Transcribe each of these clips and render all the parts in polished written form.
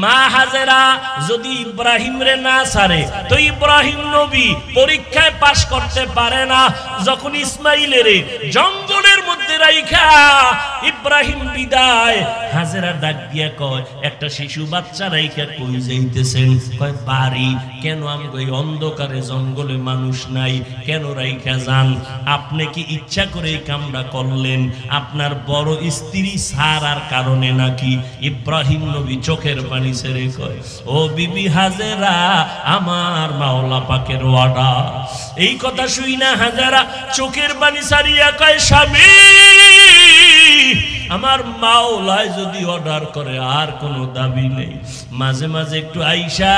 মা হাজেরা যদি ইব্রাহিম রে না ছাড়ে তো ইব্রাহিম নবী পরীক্ষায় পাশ করতে পারে না। যখন ইসমাইলের জঙ্গলের মধ্যে রাইখা ইব্রাহিম বিদায়, হাজেরা ডাক দিয়া কয়, একটা শিশু বাচ্চা রাইখা কই যাইতেছেন? কয় বাড়ি। কেন? আমি কই অন্ধকারে জঙ্গলে মানুষ নাই, কেন রাইখা যান? আপনি কি ইচ্ছা করে এই কামটা করলেন? আপনার বড় স্ত্রী সারার কারণে নাকি? ইব্রাহিম নবী চোখের পানি ছেড়ে কয়, ও বিবি হাজেরা, আমার মাওলা পাকের অর্ডার। এই কথা শুই না হাজেরা চোখের পানি ছাড়িয়া কয়, স্বামী, আমার মাওলায় যদি অর্ডার করে আর কোনো দাবি নেই। মাঝে মাঝে একটু আইসা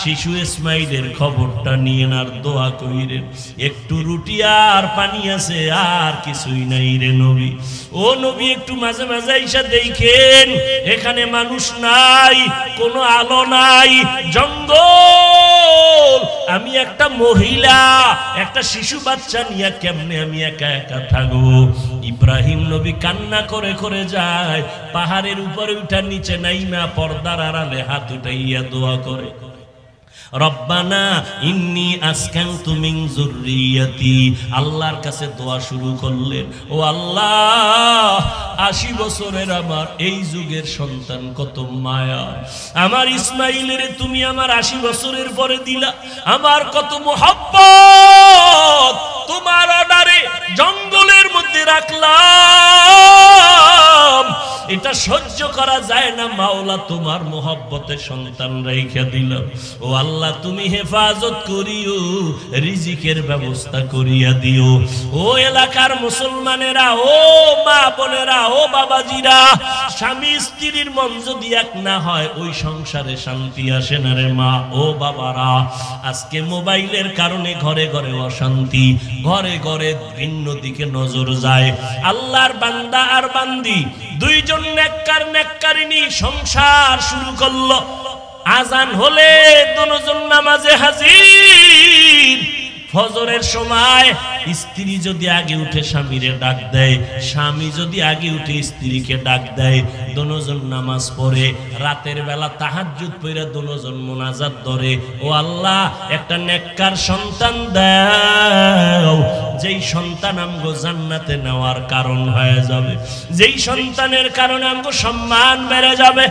শিশু ইসমাইলের খবরটা নিয়ে আর দোয়া কইরেন। একটু রুটি আর পানি আছে, আর কিছুই নাই রে নবী। ও নবী, একটু মাঝে মাঝে আইসা দেখেন, এখানে মানুষ নাই, কোনো আলো নাই, জঙ্গল। আমি একটা মহিলা, একটা শিশু বাচ্চা নিয়ে কেমনে আমি একা একা থাকবো? ইব্রাহিম নবী কান্না করে করে যায়, পাহাড়ের উপরে উঠার নিচে নাইমা পর্দার আড়ালে হাত উঠাইয়া দোয়া করে, রব্বানা ইন্নী আসকানতু মিন যুররিয়াতি। আল্লাহর কাছে দোয়া শুরু করলেন, ও আল্লাহ, 80 বছরের আমার এই যুগের সন্তান কত মায়া। আমার ইসমাইলের তুমি আমার 80 বছরের পরে দিলা, আমার কত মুহাব্বত তোমার অর্ডারে জঙ্গলের মধ্যে রাখলাম। এটা সহ্য করা যায় না মাওলা, তোমার মোহব্বতে সন্তান রাইখা দিল। ও আল্লাহ, তুমি হেফাজত করিও, রিজিকের ব্যবস্থা করিয়া দিও। ও এলাকার মুসলমানেরা, ও মা বোনেরা, ও বাবাজিরা, স্বামী স্ত্রীর মন যদি এক না হয় ওই সংসারে শান্তি আসে না রে মা ও বাবারা। আজকে মোবাইলের কারণে ঘরে ঘরে অশান্তি, ঘরে ঘরে ভিন্ন দিকে নজর যায়। আল্লাহর বান্দা আর বান্দি দুইজন নেককার নেককারিনী সংসার শুরু করলো। আজান হলে দুজন নামাজে হাজির। ফজরের সময় স্ত্রী যদি আগে উঠে স্বামীরে ডাক দেয়, স্বামী যদি আগে উঠে স্ত্রীকে ডাক দেয়, দুজন নামাজ পড়ে। রাতের বেলা তাহাজ্জুদ পড়ে দুজন মুনাজাত ধরে, ও আল্লাহ, একটা নেককার সন্তান দাও, যেই সন্তান আমগো জান্নাতে নেওয়ার কারণ হয়ে যাবে, যেই সন্তানের কারণে আমগো সম্মান বেড়ে যাবে।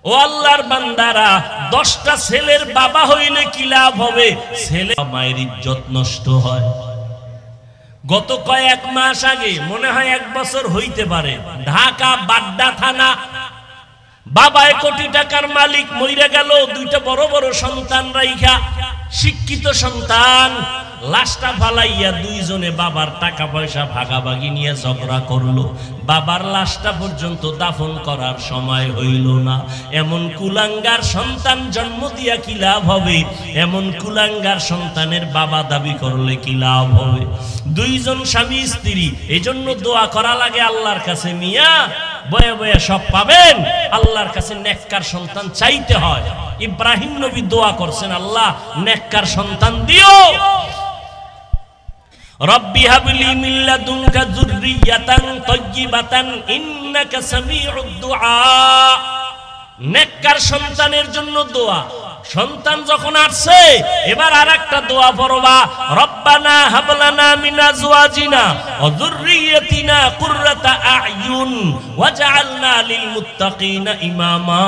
ও আল্লাহর বান্দারা, 10টা ছেলের বাবা হইলে কি লাভ হবে? ছেলে মায়ের ইজ্জত নষ্ট হয়। গত কয়েক মাস আগে, মনে হয় 1 বছর হইতে পারে, ঢাকা বাড্ডা থানা, বাবা 1 কোটি টাকার মালিক মইরা গেল, 2টা বড় বড় সন্তান রাইখা, শিক্ষিত সন্তান। লাশটা ফালাইয়া দুইজনে বাবার টাকা পয়সা ভাগাভাগি নিয়ে ঝগড়া করলো। বাবার লাশটা পর্যন্ত দাফন করার সময় হইল না। এমন কুলাঙ্গার সন্তান জন্ম দিয়া কি লাভ হবে? এমন কুলাঙ্গার সন্তানের বাবা দাবি করলে কি লাভ হবে? দুইজন স্বামী স্ত্রী, এজন্য দোয়া করা লাগে আল্লাহর কাছে। মিয়া বয়ে বয়ে সব পাবেন, আল্লাহর কাছে নেককার সন্তান চাইতে হয়। ইব্রাহিম নবী দোয়া করছেন, আল্লাহ নেককার সন্তান দিও। রব্বি হাবলি মিন লাদুনকা যুররিয়াতান তাইয়্যিবাতান ইন্নাকা সামিউদ দুআ। নেককার সন্তানের জন্য দোয়া। সন্তান যখন আসছে, এবার আরেকটা দোয়া পড়বা, রব্বানা হাবলানা মিন আজওয়াজিনা ওয়া যুররিয়াতিনা কুররাতা আ'য়ুন ওয়াজআলনা লিল মুত্তাকিনা ইমামা।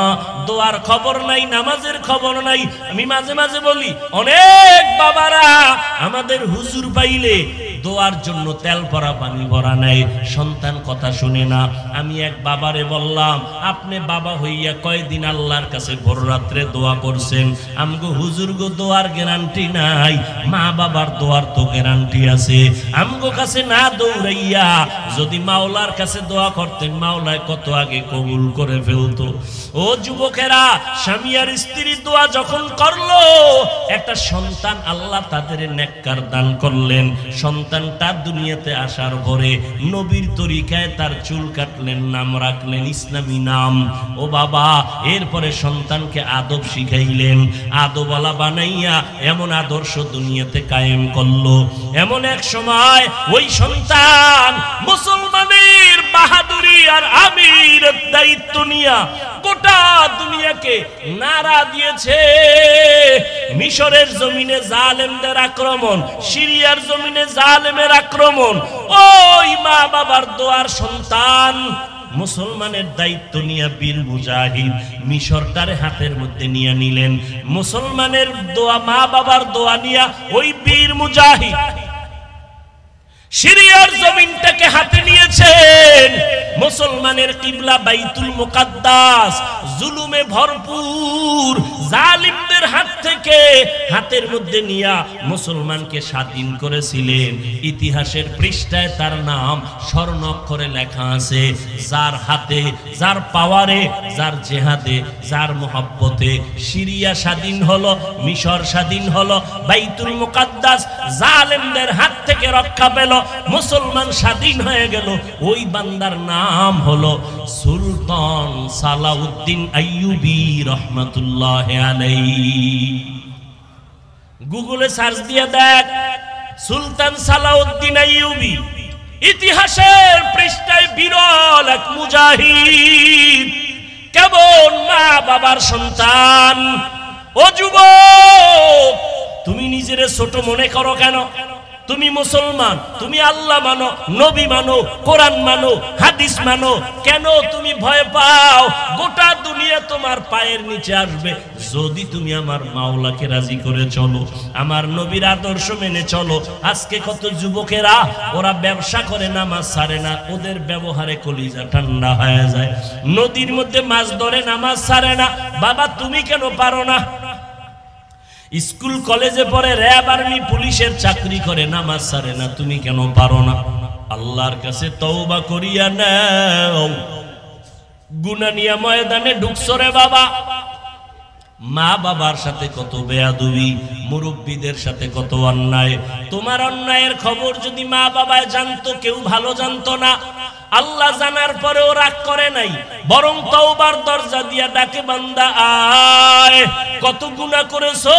দোয়ার খবর নাই, নামাজের খবর নাই। আমি মাঝে মাঝে বলি, অনেক বাবারা আমাদের হুজুর পাইলে দোয়ার জন্য তেল ভরা পানি ভরা নাই, সন্তান কথা শুনে না। আমি এক বাবারে বললাম, আপনি বাবা হইয়া কয়দিন আল্লাহর কাছে ভোর রাত্রে দোয়া করছেন? আমগো হুজুর গো দোয়ার গ্যারান্টি নাই, মা বাবার দোয়ার তো গ্যারান্টি আছে। আমগো কাছে না দৌড়াইয়া যদি মাওলার কাছে দোয়া করতেন, মাওলায় কত আগে কবুল করে ফেলতো। ও যুবকেরা, স্বামী আর স্ত্রী দোয়া যখন করলো, একটা সন্তান আল্লাহ তাদের নেককার দান করলেন। সন্তান সন্তানটা দুনিয়াতে আসার পরে নবীর তরিকায় তার চুল কাটলেন, নাম রাখলেন ইসলামী নাম। ও বাবা, এরপরে সন্তানকে আদব শিখাইলেন, আদবওয়ালা বানাইয়া এমন আদর্শ দুনিয়াতে কায়েম করলো। এমন এক সময় ওই সন্তান মুসলমানের বাহাদুরি আর আমিরের দায়িত্ব নিয়া গোটা দুনিয়াকে নাড়া দিয়েছে। মিশরের জমিনে জালেমদের আক্রমণ, সিরিয়ার জমিনে জালেমের আক্রমণ। ওই মা বাবার দোয়ার সন্তান মুসলমানের দায়িত্ব নিয়ে বীর মুজাহিদ মিশরটারে হাতের মধ্যে নিয়ে নিলেন। মুসলমানের দোয়া, মা বাবার দোয়া নিয়া ওই বীর মুজাহিদ সিরিয়ার জমিনটাকে হাতে নিয়েছেন। মুসলমানের কিবলা বাইতুল মুকাদ্দাস জুলুমে ভরপুর জালিমদের হাত থেকে হাতের মধ্যে নিয়া মুসলমানকে স্বাধীন করেছিলেন। ইতিহাসের পৃষ্ঠায় তার নাম স্বর্ণ অক্ষরে লেখা আছে। যার হাতে, যার পাওয়ারে, যার জেহাদে, যার মোহাব্বতে সিরিয়া স্বাধীন হলো, মিশর স্বাধীন হলো, বাইতুল মুকাদ্দাস জালিমদের হাত থেকে রক্ষা পেল, মুসলমান স্বাধীন হয়ে গেল। ওই বান্দার নাম হলো সুলতান সালাউদ্দিন আইয়ুবী রহমাতুল্লাহি আলাইহি। গুগলে সার্চ দিয়ে দেখ সুলতান সালাউদ্দিন আইয়ুবী। ইতিহাসের পৃষ্ঠায় বিরল এক মুজাহিদ। কেমন মা বাবার সন্তান। ও যুবক, তুমি নিজেরে ছোট মনে করো কেন? তুমি মুসলমান, তুমি আল্লাহ মানো, নবী মানো, কোরআন মানো, হাদিস মানো, কেন তুমি ভয় পাও? গোটা দুনিয়া তোমার পায়ের নিচে আসবে যদি তুমি আমার মাওলাকে রাজি করে চলো, আমার নবীর আদর্শ মেনে চলো। আজকে কত যুবকেরা ওরা ব্যবসা করে, নামাজ ছাড়ে না, ওদের ব্যবহারে কলিজা ঠান্ডা হয়ে যায়। নদীর মধ্যে মাছ ধরে, নামাজ ছাড়ে না। বাবা, তুমি কেন পারো না? স্কুল কলেজে পড়ে, র্যাব আর্মি পুলিশের চাকরি করে, নামাজ ছাড়ে না, তুমি কেন পারো না? আল্লাহর কাছে তওবা করিয়া নাও। গুনাহ নিয়ে ময়দানে ঢুকছো রে বাবা। মা বাবার সাথে কত বেয়াদবি, মুরব্বীদের সাথে কত অন্যায়। তোমার অন্যায়ের খবর যদি মা বাবায় জানতো, কেউ ভালো জানতো না। আল্লাহ জানার পরেও রাগ করে নাই, বরং তওবার দরজা দিয়া ডাকে, বান্দা আয়, কত গুনাহ করেছো,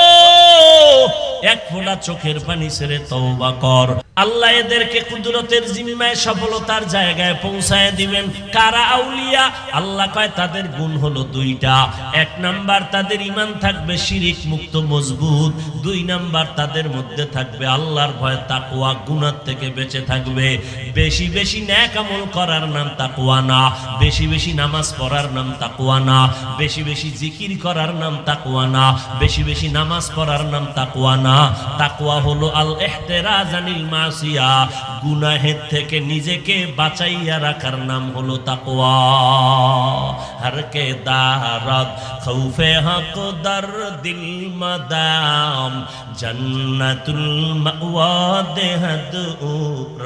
এক ফোঁটা চোখের পানি ছেড়ে তওবা কর। আল্লাহ এদেরকে কুদরতের জিম্মায় সফলতার জায়গায় পৌঁছায় দিবেন। কারা আউলিয়া? আল্লাহ কয় তাদের গুণ হলো দুইটা। এক নাম্বার, তাদের ঈমান থাকবে শিরিক মুক্ত মজবুত। দুই নাম্বার, তাদের মধ্যে থাকবে আল্লাহর ভয়, তাকওয়া, গুনাহ থেকে বেঁচে থাকবে। বেশি বেশি নেক আমল করার নাম তাকওয়া না, বেশি বেশি নামাজ পড়ার নাম তাকওয়া না, বেশি বেশি জিকির করার নাম তাকওয়া না, বেশি বেশি নামাজ পড়ার নাম তাকওয়া না। তাকওয়া হলো আল ইহতিরাজ আনিল মাসিয়া, গুনাহের থেকে নিজেকে বাঁচাইয়া রাখার নাম হলো তাকওয়া। হর কে দারদ খৌফে হক দর দিল মাদাম, জন্নতুল মাওয়া দেহদ ও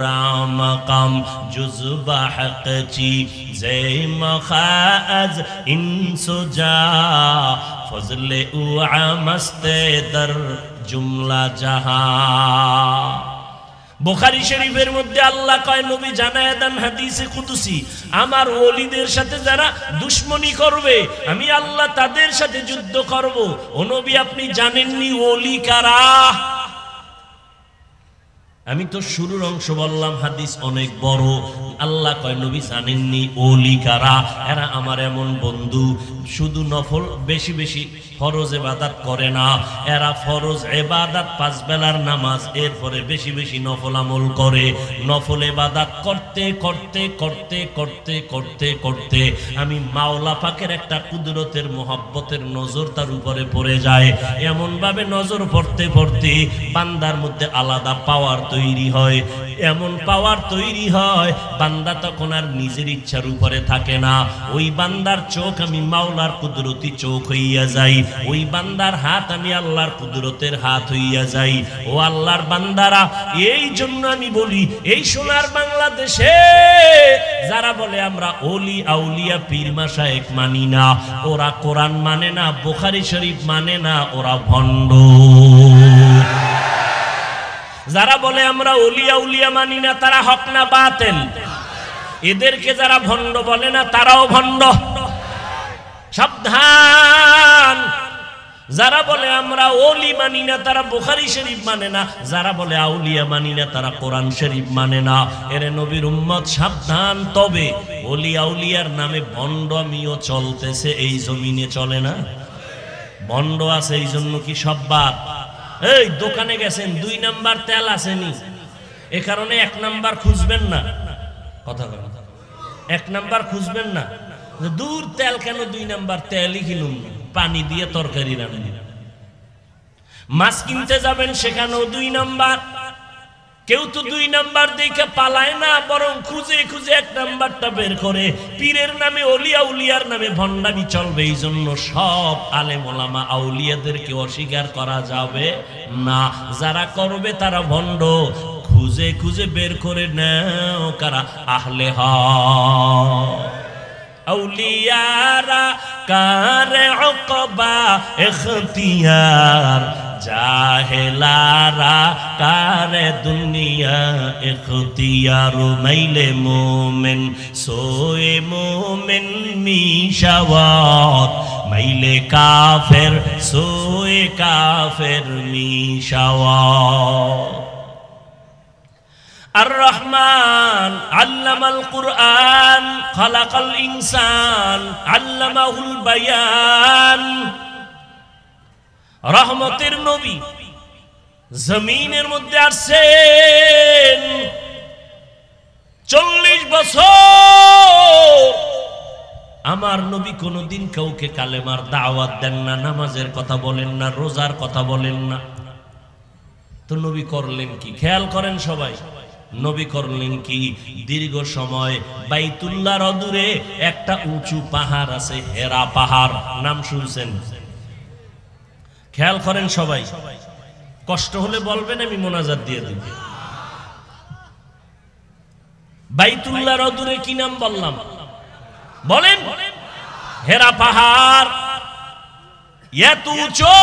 রাম কাম, জুজবা হক চি জে মখাজ ইনসুজা, ফজলে উ আমস্তে দর জুমলা জাহা। বুখারী শরীফের মধ্যে আল্লাহ কয়, নবী জানায় দেন হাদিসে কুদসি, আমার ওলিদের সাথে যারা দুশমনি করবে, আমি আল্লাহ তাদের সাথে যুদ্ধ করব। ও নবী, আপনি জানেননি ওলি কারা? আমি তো শুরুর অংশ বললাম, হাদিস অনেক বড়। আল্লাহ কয়, নবী জানেননি ওলি কারা? এরা আমার এমন বন্ধু, শুধু নফল বেশি বেশি ফরজ ইবাদত করে না, এরা ফরজ ইবাদত 5 বেলার নামাজ, এরপরে বেশি বেশি নফল আমল করে। নফল ইবাদত করতে করতে করতে করতে করতে করতে আমি মাওলা পাকের একটা কুদরতের মোহাব্বতের নজর তার উপরে পড়ে যায়। এমন ভাবে নজর পড়তে পড়তে বান্দার মধ্যে আলাদা পাওয়ার তৈরি হয়, এমন পাওয়ার তৈরি হয় বান্দা তখন আর নিজের ইচ্ছার উপরে থাকে না। ওই বান্দার চোখ আমি মাওলার কুদরতি চোখ হইয়া যাই, ওই বান্দার হাত আমি আল্লাহর কুদরতের হাত হইয়া যাই। ও আল্লাহর বান্দারা, এই জন্য আমি বলি, এই সোনার বাংলাদেশে যারা বলে আমরা ওলি আউলিয়া পীর মাশায়েখ মানি না, ওরা কোরআন মানে না, বুখারী শরীফ মানে না, ওরা ভণ্ড। যারা বলে আমরা ওলিয়া উলিয়া মানি না তারা হক না বাতিল, এদেরকে যারা ভণ্ড বলে না তারাও ভণ্ড। সাবধান, যারা বলে আমরা ওলি মানি না তারা বুখারী শরীফ মানে না, যারা বলে আউলিয়া মানি না তারা কোরআন শরীফ মানে না। এরে নবীর উম্মত সাবধান। তবে ওলি আউলিয়ার নামে ভণ্ডামিও চলতেছে এই জমিনে, চলে না? ভণ্ড আছে এই জন্য কি সব বাদ? এই দোকানে গেছেন 2 নাম্বার তেল আসেনি, এ কারণে 1 নাম্বার খুঁজবেন না। কথা বলেন, 1 নাম্বার খুঁজবেন না। দূর তেল কেন 2 নাম্বার তেলই কিনুন, পানি দিয়ে তরকারি রান্না। মাছ কিনতে যাবেন সেখানেও 2 নাম্বার। কেউ তো 2 নাম্বার দেখে পালায় না, বরং খুঁজে খুঁজে 1 নাম্বারটা বের করে। পীরের নামে ওলি আউলিয়ার নামে ভণ্ডামি চলবে, এই জন্য সব আলেম ওলামা আউলিয়াদেরকে অস্বীকার করা যাবে না। যারা করবে তারা ভণ্ড। খুঁজে খুঁজে বের করে নাও কারা আহলে হক। আউলিয়ারা কারে উকবা ইখতিয়ার, জাহেলারা কারে দুনিয়া ইখতিয়ার। মাইলে মোমেন সোয়ে মোমেন মিশাওয়াত, মাইলে কাফের সোয়ে কাফের মিশাওয়াত। আর-রহমান আল্লামাল কুরআন, খালাকাল ইনসান, আল্লামাহুল বায়ান। রহমতের নবী জমিনের মধ্যে আসছেন 40 বছর। আমার নবী কোনদিন কাউকে কালেমার দাওয়াত দেন না, নামাজের কথা বলেন না, রোজার কথা বলেন না। তো নবী করলেন কি? খেয়াল করেন সবাই, নবী করলেন কি? দীর্ঘ সময় বাইতুল্লাহর অদূরে একটা উঁচু পাহাড় আছে, হেরা পাহাড়, নাম শুনছেন? খেয়াল করেন সবাই, কষ্ট হলে বলবেন, আমি মোনাজাত দিয়ে দেব। বাইতুল্লাহর অদূরে কি নাম বললাম? বলেন। হেরা পাহাড়। এত উঁচু।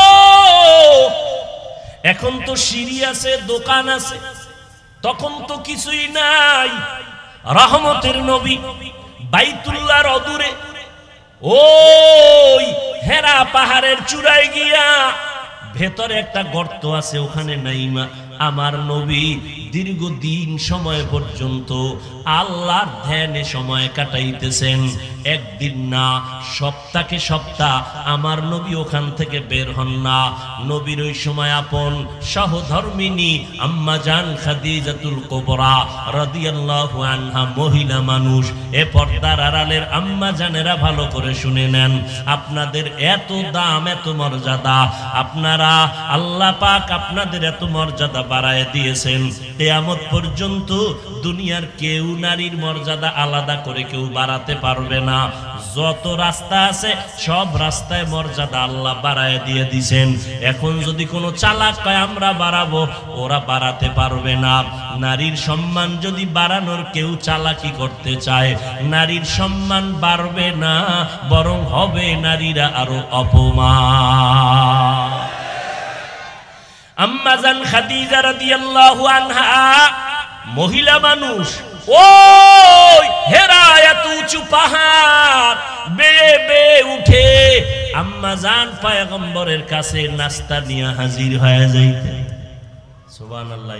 এখন তো সিঁড়ি আছে, দোকান আছে, তখন তো কিছুই নাই। রহমতের নবী বাইতুল্লাহর অদূরে ওই হেরা পাহাড়ের চূড়ায় গিয়া ভেতরে একটা গর্ত আছে, ওখানে নাইমা আমার নবী দীর্ঘদিন সময় পর্যন্ত আল্লাহর ধ্যানে সময় কাটাইতেছেন। একদিন না, সপ্তাহে সপ্তাহ আমার নবী ওখান থেকে বের হন না। নবীর ওই সময় আপন সহধর্মিনী আম্মা জান খাদিজাতুল কুবরা রাদিয়াল্লাহু আনহা মহিলা মানুষ। এ পর্দার আড়ালের আম্মা জানেরা ভালো করে শুনে নেন, আপনাদের এত দাম, এত মর্যাদা, আপনারা আল্লাহ পাক আপনাদের এত মর্যাদা বাড়ায় দিয়েছেন। কিয়ামত পর্যন্ত দুনিয়ার কেউ নারীর মর্যাদা আলাদা করে কেউ বাড়াতে পারবে না। যত রাস্তা আছে সব রাস্তায় মর্যাদা আল্লাহ বাড়ায় দিয়ে দিয়েছেন। এখন যদি কোনো চালাক কয় আমরা বাড়াবো, ওরা বাড়াতে পারবে না। নারীর সম্মান যদি বাড়ানোর কেউ চালাকি করতে চায়, নারীর সম্মান বাড়বে না, বরং হবে নারীরা আরো অপমান। আম্মা জান খাদিজা রাদিয়াল্লাহু আনহা মহিলা মানুষ, ওই হেরা এত উঁচু পাহাড় বেয়ে বেয়ে উঠে আম্মা জান পয়গম্বরের কাছে নাস্তা নিয়ে হাজির হয়ে যাইতে। সুবহানাল্লাহ।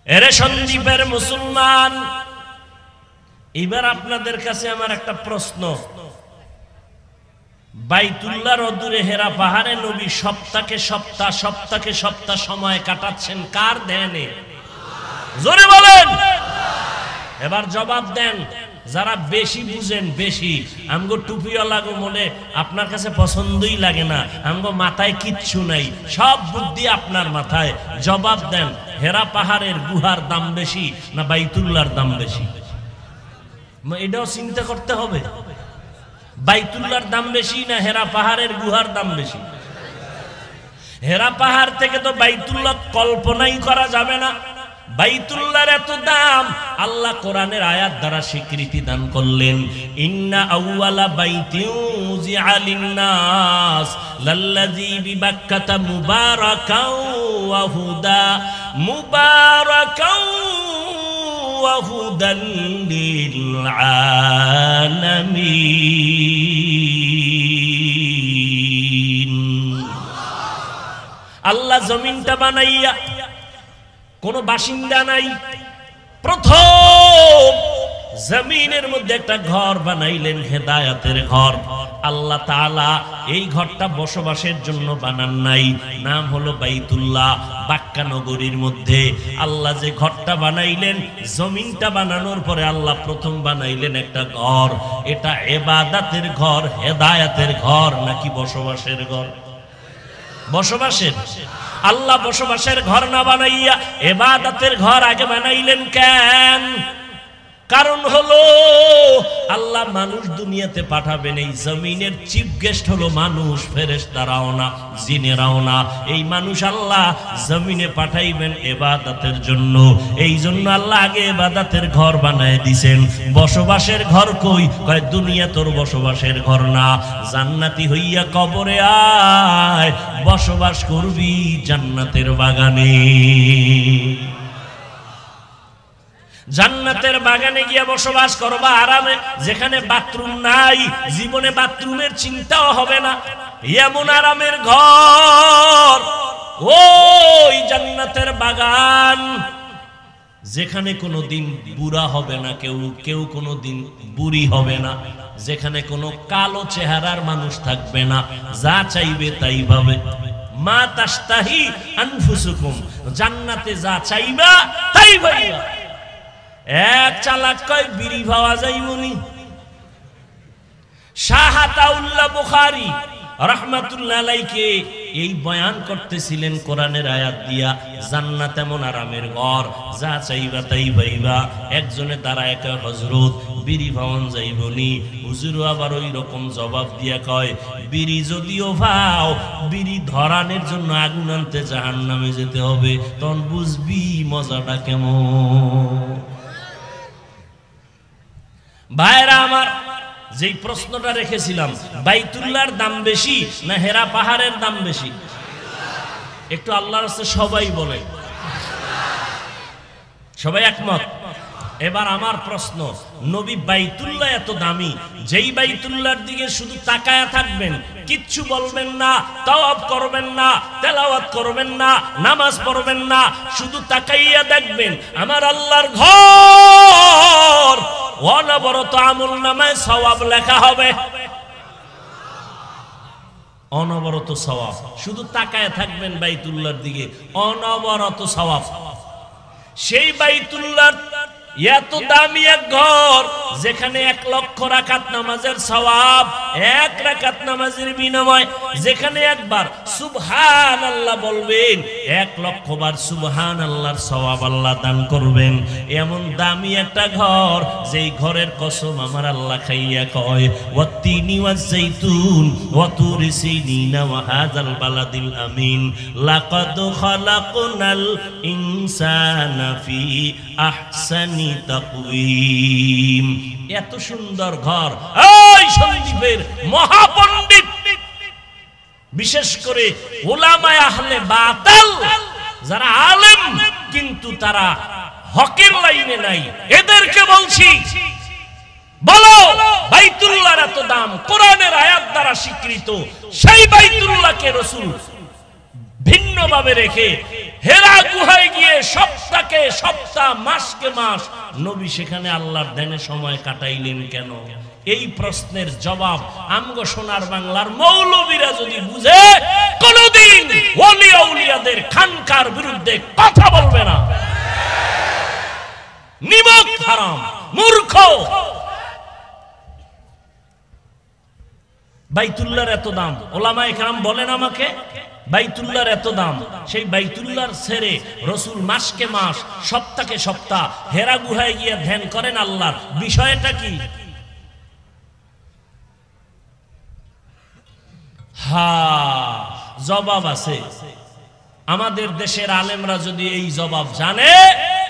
এরে সন্দীপের মুসলমান, এবার আপনাদের কাছে আমার একটা প্রশ্ন। বাইতুল্লাহর অদূরে হেরা পাহাড়ে নবী সপ্তাহে সপ্তাহ সময় কাটাচ্ছেন কার ধ্যানে? জোরে বলেন। এবার জবাব দেন। যারা বেশি বুঝেন, বেশি আমগো টুপিওয়ালা গো মনে আপনার কাছে পছন্দই লাগে না, আমগো মাথায় কিচ্ছু নাই, সব বুদ্ধি আপনার মাথায়। জবাব দেন, হেরা পাহাড়ের গুহার দাম বেশি না বাইতুল্লাহর দাম বেশি? এটাও চিন্তা করতে হবে। বাইতুল্লাহর দাম বেশি না হেরা পাহাড়ের গুহার দাম বেশি? হেরা পাহাড় থেকে তো বাইতুল্লাহ কল্পনাই করা যাবে না। বাইতুল্লাহর এত দাম আল্লাহ কোরআনের আয়াত দ্বারা স্বীকৃতি দান করলেন। ইন্না আউয়ালা বাইতিন উযিআ লিন-নাস লাল্লাযী বিবাক্কাতা মুবারাকাও ওয়া হুদা মুবারাকাও ওয়া হুদান লিল আলামিন। আল্লাহ জমিনটা বানাইয়া কোনো বাসিন্দা নাই, প্রথম জমিনের মধ্যে একটা ঘর বানাইলেন, হেদায়েতের ঘর। আল্লাহ তাআলা এই ঘরটা বসবাসের জন্য বানান নাই, নাম হলো বাইতুল্লাহ। বাক্কা নগরীর মধ্যে আল্লাহ যে ঘরটা বানাইলেন, জমিনটা বানানোর পরে আল্লাহ প্রথম বানাইলেন একটা ঘর। এটা ইবাদতের ঘর, হেদায়েতের ঘর নাকি বসবাসের ঘর? বসবাসের। আল্লাহ বসবাসের ঘর না বানাইয়া ইবাদতের ঘর আগে বানাইলেন কেন? কারণ হলো আল্লাহ মানুষ দুনিয়াতে পাঠাবেন, এই জমিনের চিফ গেস্ট হলো মানুষ, ফেরেশতারাও না, জিনেরাও না। এই মানুষ আল্লাহ জমিনে পাঠাইবেন ইবাদতের জন্য। এই জন্য আল্লাহ আগে ইবাদতের ঘর বানায় দিবেন। বসবাসের ঘর কই? কয় দুনিয়া তোর বসবাসের ঘর না, জান্নাতি হইয়া কবরে আয়, বসবাস করবি জান্নাতের বাগানে। জান্নাতের বাগানে গিয়া বসবাস করবা আরামে, যেখানে বাথরুম নাই, জীবনে বাথরুমের চিন্তাও হবে না, এমন আরামের ঘর ওই জান্নাতের বাগান, যেখানে কোনোদিন বুড়া হবে না কেউ, কেউ কোনোদিন বুড়ি হবে না, যেখানে কোনো কালো চেহারার মানুষ থাকবে না, যা চাইবে তাই পাবে। মা তাশতাহি আনফুসুকুম, জান্নাতে যা চাইবা তাই পাইবা। এক চালাক কয় বিড়ি পাওয়া যাইবনি। শাহ আতাউল্লাহ বুখারী রাহমাতুল্লাহ আলাইহি এই বয়ান করতেছিলেন কোরআনের আয়াত দিয়া, জান্নাত এমন আরামের ঘর, যা চাইবা তাই পাইবা। একজনে দাঁড়ায় কয় হযরত বিড়ি পাওয়ান যাইবনি। হুজুরও আবার ওই রকম জবাব দিয়া কয়, বিড়ি যদিও পাও, বিড়ি ধরানোর জন্য আগুন আনতে জাহান্নামে যেতে হবে, তখন বুঝবি মজাটা কেমন। ভাইরা আমার, যেই প্রশ্নটা রেখেছিলাম, বাইতুল্লাহর দাম বেশি না হেরা পাহাড়ের দাম বেশি? একটু আল্লাহর রাস্তে সবাই বলে, সবাই একমত? এবার আমার প্রশ্ন, নবী বাইতুল্লাহ এত দামি, যেই বাইতুল্লাহর দিকে শুধু তাকায়া থাকবেন, কিচ্ছু বলবেন না, তাওয়াফ করবেন না, তেলাওয়াত করবেন না, নামাজ পড়বেন না, শুধু তাকাইয়া দেখবেন আমার আল্লাহর ঘর, অনবরত আমলনামায় সওয়াব লেখা হবে, অনবরত সওয়াব। শুধু তাকায় থাকবেন বাইতুল্লাহর দিকে, অনবরত সওয়াব। সেই বাইতুল্লাহর এত দামি এক ঘর, যেখানে 1 লক্ষ রাকাত নামাজের সওয়াব, 1 রাকাত নামাজের বিনিময়, যেখানে একবার সুবহানাল্লাহ বলবেন, 1 লক্ষ বার সুবহানাল্লাহর সওয়াব আল্লাহ দান করবেন। এমন দামি একটা ঘর, যেই ঘরের কসম আমার আল্লাহ খাইয়া কয়, ওয়াত্তিনি ওয়াজ-যাইতুন ওয়া তুরি সিনিনা ওয়া হাযাল বালাদিল আমিন লাকাদ খালাকনাল ইনসানা ফি আহসানি তাকওয়িম। এত সুন্দর ঘর, এই সন্দীপের মহাপণ্ডিত, বিশেষ করে উলামায়ে আহলে বাতিল, যারা আলেম কিন্তু তারা হকের লাইনে নাই, এদেরকে বলছি, বলো বাইতুল্লাহর এত দাম, কোরআনের আয়াত দ্বারা স্বীকৃত, সেই বাইতুল্লাহকে রাসূল ভিন্নভাবে রেখে হেরা গুহায় গিয়ে সপ্তাহকে সপ্তাহ, মাসকে মাস নবী সেখানে আল্লাহর ধ্যানে সময় কাটাইলেন কেন? এই প্রশ্নের জবাব আমগো সোনার বাংলার মৌলবীরা যদি বুঝে, কোনদিন ওলি আউলিয়াদের খানকার বিরুদ্ধে কথা বলবে না। নিমক হারাম, মূর্খ। বাইতুল্লাহর এত দাম, ওলামায়ে কেরাম বলেন আমাকে, বাইতুল্লাহর এত দাম, সেই বাইতুল্লাহর ছেড়ে রাসূল মাসকে মাস, সপ্তাহকে সপ্তাহ হেরা গুহায় গিয়ে ধ্যান করেন আল্লাহর। বিষয়টা কি? জবাব আছে। আমাদের দেশের আলেমরা যদি এই জবাব জানে,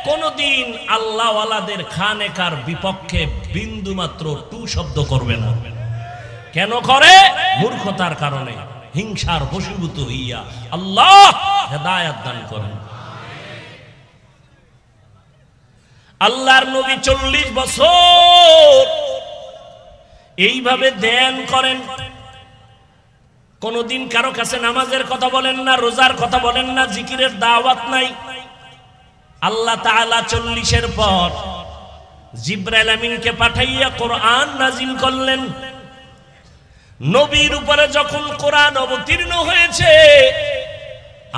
কোনদিন আল্লাহওয়ালাদের খানেকার বিপক্ষে বিন্দু মাত্র টু শব্দ করবে না। কেন করে? মূর্খতার কারণে, হিংসার বশীভূত হইয়া। আল্লাহ হেদায়েত দান করেন। আল্লাহর নবী 40 বছর এইভাবে ধ্যান করেন। কোনদিন কারো কাছে নামাজের কথা বলেন না, রোজার কথা বলেন না, জিকিরের দাওয়াত নাই। আল্লাহ তাআলা 40-এর পর জিবরাইল আমিনকে পাঠাইয়া কোরআন নাজিল করলেন। নবীর উপরে যখন কোরআন অবতীর্ণ হয়েছে,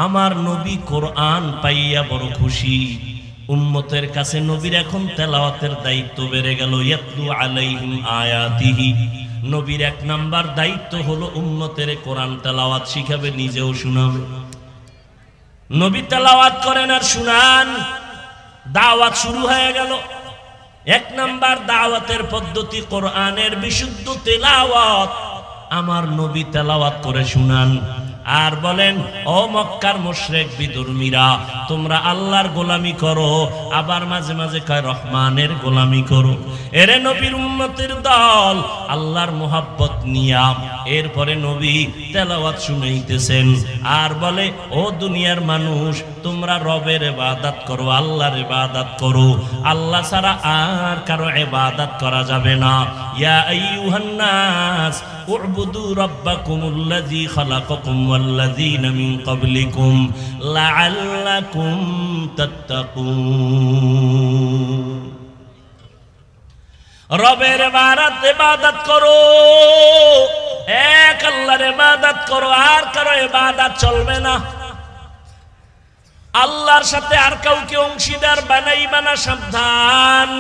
আমার নবী কোরআন পাইয়া বড় খুশি। উম্মতের কাছে নবীর এখন তেলাওয়াতের দায়িত্ব বেড়ে গেল। ইয়াতলু আলাইহিম আয়াতিহি, নবীর 1 নাম্বার দায়িত্ব হলো উম্মতের কোরআন তেলাওয়াত শিখাবে, নিজেও শোনাবে। নবী তেলাওয়াত করেন আর শুনান, দাওয়াত শুরু হয়ে গেল। 1 নাম্বার দাওয়াতের পদ্ধতি কোরআনের বিশুদ্ধ তেলাওয়াত। আমার নবী তেলাওয়াত করে শুনান আর বলেন, ও মক্কার মুশরিক বিধর্মীরা, তোমরা আল্লাহর গোলামি করো, আবার মাঝে মাঝে কয় রহমানের গোলামি করো। এরে নবীর উম্মতের দল, আল্লাহর মোহাব্বত নিয়া এরপরে নবী তেলাওয়াত শুনাইতেছেন আর বলে, ও দুনিয়ার মানুষ, তোমরা রবের ইবাদত করো, আল্লাহর ইবাদত করো। আল্লাহ ছাড়া আর কারো ইবাদত করা যাবে না। ইয়া আইয়ুহান নাস উ'বুদু রাব্বাকুমুল্লাযী খালাকাকুম ওয়াল্লাযীনা মিন ক্বাবলিকুম লাআল্লাকুম তাত্তাকুন। রবের ইবাদত করো, এক আল্লাহর ইবাদত করো, আর কারো ইবাদত চলবে না। আল্লাহর সাথে আর কাউকে অংশীদার বানাইবা না, সাবধান।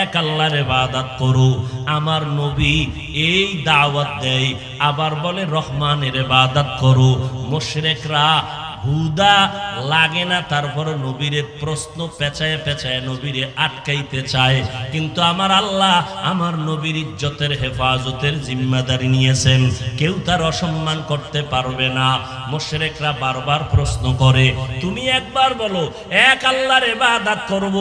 এক আল্লাহর ইবাদত করো। আমার নবী এই দাওয়াত দেয়, আবার বলে রহমানের ইবাদত করো। মুশরিকরা হুদা লাগে না, তারপর নবীরে প্রশ্ন পেঁচায় পেঁচায় নবীরে আটকাইতে চায়। কিন্তু আমার আল্লাহ আমার নবীর ইজ্জতের হেফাজতের জিম্মাদারি নিয়েছেন, কেউ তার অসম্মান করতে পারবে না। মুশরিকরা বারবার প্রশ্ন করে, তুমি একবার বলো এক আল্লাহর ইবাদত করব,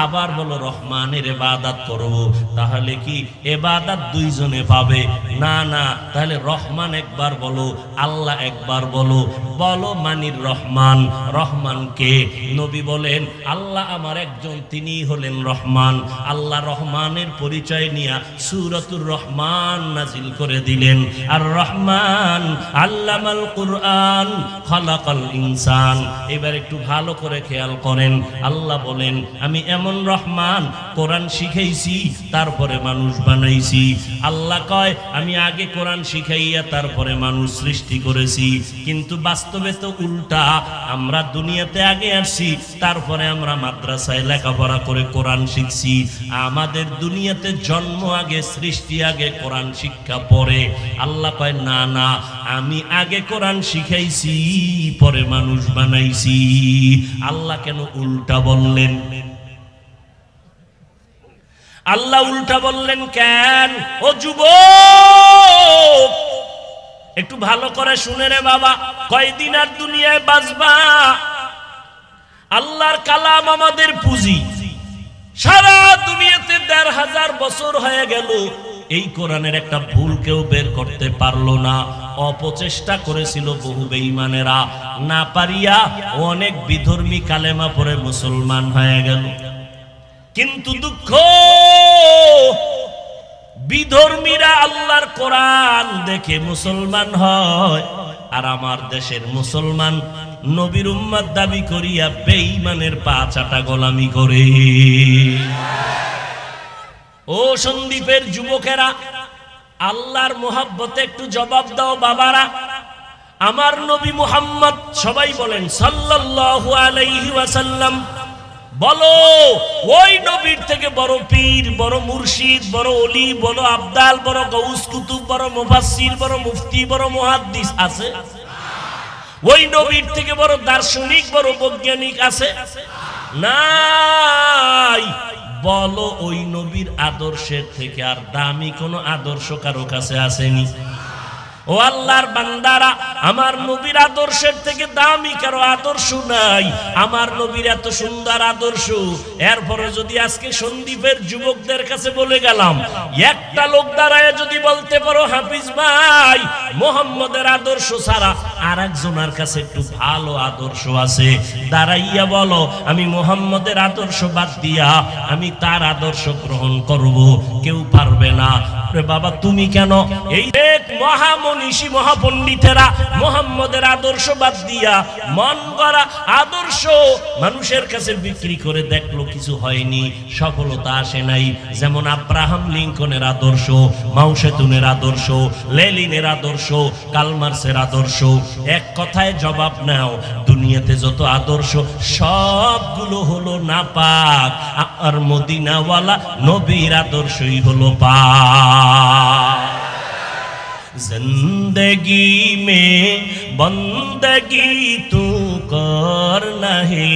আবার বলো রহমানের ইবাদত করব, তাহলে কি ইবাদত দুইজনে পাবে? না না, তাহলে রহমান একবার বলো, আল্লাহ একবার বলো। বলো মানির রহমান। রহমান কে? নবী বলেন, আল্লাহ আমার একজন, তিনি হলেন রহমান। আল্লাহ রহমানের পরিচয় নিয়ে সূরাতুর রহমান নাজিল করে দিলেন। আর রহমান আল্লামাল কুরআন খালাকাল ইনসান। এবার একটু ভালো করে খেয়াল করেন, আল্লাহ বলেন, আমি এমন রহমান, কোরআন শিখাইছি তারপরে মানুষ বানাইছি। আল্লাহ কয়, আমি আগে কোরআন শিখাইয়া তারপরে মানুষ সৃষ্টি করেছি। কিন্তু বাস্তবে তো উল্টা। আমরা দুনিয়াতে আগে আসছি, তারপরে আমরা মাদ্রাসায় লেখাপড়া করে কোরআন শিখছি। আমাদের দুনিয়াতে জন্ম আগে, সৃষ্টি আগে, কোরআন শিক্ষা পরে। আল্লাহ কয়, না না, আমি আগে কোরআন শিখাইছি পরে মানুষ বানাইছি। আল্লাহ কেন উল্টা বললেন? আল্লাহ উল্টা বললেন কেন? ও যুবক, একটু ভালো করে শুনে রে বাবা, কয়দিন আর দুনিয়ায় বাঁচবা? আল্লাহর কালাম আমাদের পুঁজি। সারা দুনিয়াতে ১৫০০ বছর হয়ে গেল, এই কোরআনের একটা ভুল কেউ বের করতে পারলো না। অপচেষ্টা করেছিল বহু বেঈমানেরা, না পারিয়া অনেক বিধর্মী কালেমা পড়ে মুসলমান হয়ে গেল। কিন্তু দুঃখ, বিধর্মীরা আল্লাহর কোরআন দেখে মুসলমান হয়, আর আমার দেশের মুসলমান নবীর উম্মত দাবি করিয়া বেঈমানের পা চাটা গোলামি করে। ও সন্দীপের যুবকেরা, আল্লাহর মোহাব্বতে একটু জবাব দাও বাবারা। আমার নবী মুহাম্মদ, সবাই বলেন সাল্লাল্লাহু আলাইহি ওয়াসাল্লাম, বলো ওই নবীর থেকে বড় পীর, বড় মুর্শিদ, বড় ওলি, বড় আবদাল, বড় গৌস কুতুব, বড় মুফাসসির, বড় মুফতি, বড় মুহাদ্দিস আছে? ওই নবীর থেকে বড় দার্শনিক, বড় বৈজ্ঞানিক আছে? নাই। বলো ওই নবীর আদর্শের থেকে আর দামি কোন আদর্শ কারো কাছে আসেনি? ও আল্লাহর বান্দারা, আমার নবীর আদর্শের থেকে দামি কারো আদর্শ নাই। আমার নবীর এত সুন্দর আদর্শ, এরপরে যদি আজকে সন্দীপের যুবকদের কাছে বলে গেলাম, একটা লোক দাঁড়ায় যদি বলতে পারো হাফিজ ভাই মুহাম্মদের আদর্শ ছাড়া আর একজনের কাছে একটু ভালো আদর্শ আছে, দাঁড়াইয়া বলো আমি মুহাম্মদের আদর্শ বাদ দিয়া আমি তার আদর্শ গ্রহণ করব, কেউ পারবে না। বাবা তুমি কেন? এই এক মহামনীষী মহাপণ্ডিতেরা মুহাম্মদের আদর্শ বাদ দিয়া মন গড়া আদর্শ মানুষের কাছে বিক্রি করে দেখলো, কিছু হয়নি, সফলতা আসে নাই। যেমন আব্রাহাম লিঙ্কনের আদর্শ, মাও সেতুনের আদর্শ, লেনিনের আদর্শ, কালমার্সের আদর্শ, এক কথায় জবাব নাও, দুনিয়াতে যত আদর্শ সবগুলো হলো নাপাক, আর মদিনাওয়ালা নবীর আদর্শই হলো পাক। जिंदगी में बंदगी तू करना है,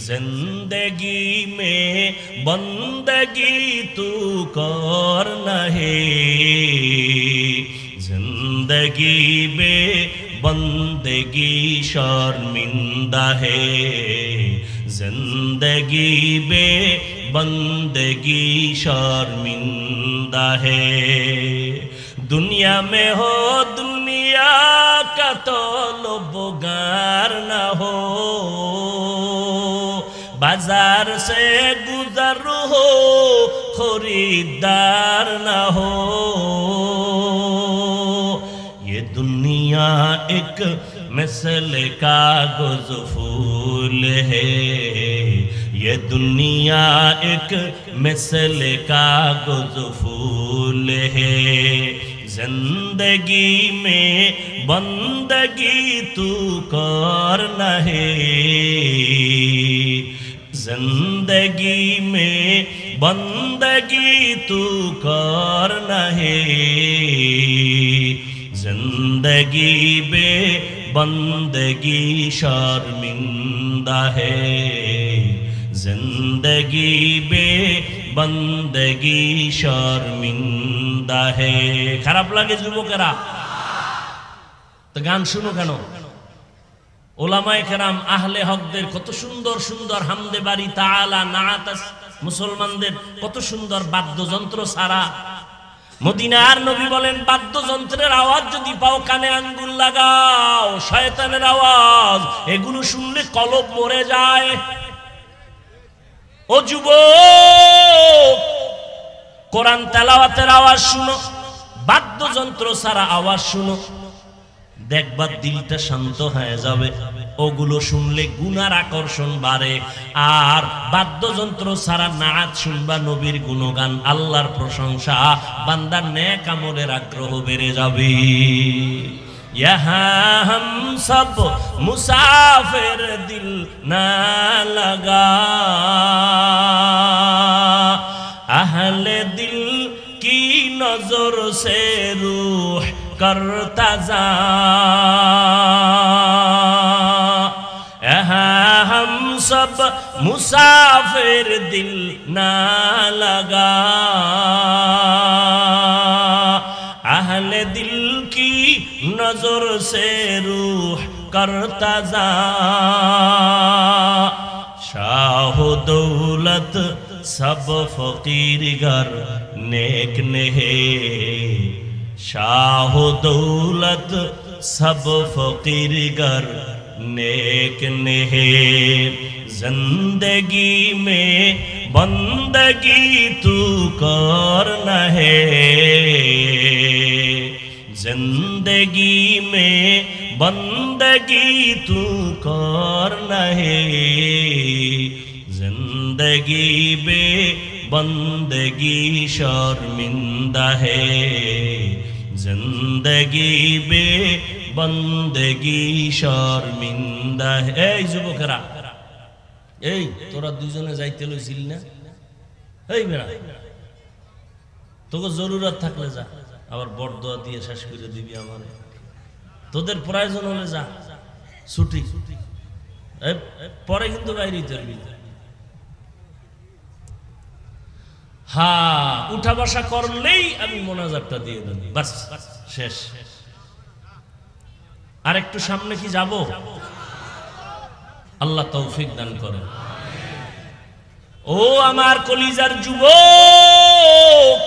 जिंदगी में बंदगी तू करना है, जिंदगी में बंदगी शर्मिंदा है, जिंदगी में बंदगी शर्मिंदा है। दुनिया में हो दुनिया का तलबगार न हो, बाजार से गुजर हो खरीदार न हो, ये दुनिया एक मिसल कागज फूल है, ये दुनिया एक मिसल कागज फूल है, जिंदगी में बंदगी तू करना है, जिंदगी में बंदगी तू करना है, जिंदगी में बंदगी शर्मिंदा है, जिंदगी में बंदगी शर्मिंदा है। খারাপ লাগে যুবকেরা? তো গান শুনো কেন? ওলামায়ে কেরাম আহলে হকদের কত সুন্দর সুন্দর হামদে বাড়ি তাআলা নাআত মুসলমানদের কত সুন্দর বাদ্যযন্ত্র ছাড়া। মদিনার নবী বলেন বাদ্যযন্ত্রের আওয়াজ যদি পাও কানে আঙ্গুল লাগাও, শয়তানের আওয়াজ, এগুলো শুনলে কলব মরে যায়। ও যুবক, কোরআন তেলাওয়াতের আওয়াজ শুনো, বাদ্যযন্ত্র ছাড়া আওয়াজ শুনো, দেখবা দিলটা শান্ত হয়ে যাবে। ওগুলো শুনলে গুনার আকর্ষণ বাড়ে। আর বাদ্যযন্ত্র ছাড়া নাচ শুনবা নবীর গুণগান, আল্লাহর প্রশংসা, বান্দার নেক আমলের আগ্রহ বেড়ে যাবে। यहाँ हम सब मुसाफिर दिल ना लगा, अहले दिल की नजर से रूह करता जा, यहाँ हम सब मुसाफिर दिल ना लगा, अहले दिल की नजर से रूह करता जा, शाह दौलत सब फकीर घर नेक नेहे, शाह दौलत सब फकीर घर नेक नेहे, जिंदगी में बंदगी तू करना है, जिंदगी में बंदगी तू करना है, जिंदगी में बंदगी शर्मिंदा है, जिंदगी में बंदगी शर्मिंदा है। এই যুবকেরা, এই তোরা দুজনে যাইতে লইছিল না? এই মেরা, তোকে জরুরত থাকলে যা, আবার বরদোয়া দিয়ে শেষ করে দিবি আমারে। তোদের প্রয়োজন হলে যা, ছুটি পরে কিন্তু বাইরে চলবি। হ্যাঁ, উঠা বসা করলেই আমি মোনাজাতটা দিয়ে দেব, বাস শেষ। আর একটু সামনে কি যাব? আল্লাহ তৌফিক দান করেন। ও আমার কলিজার যুবক,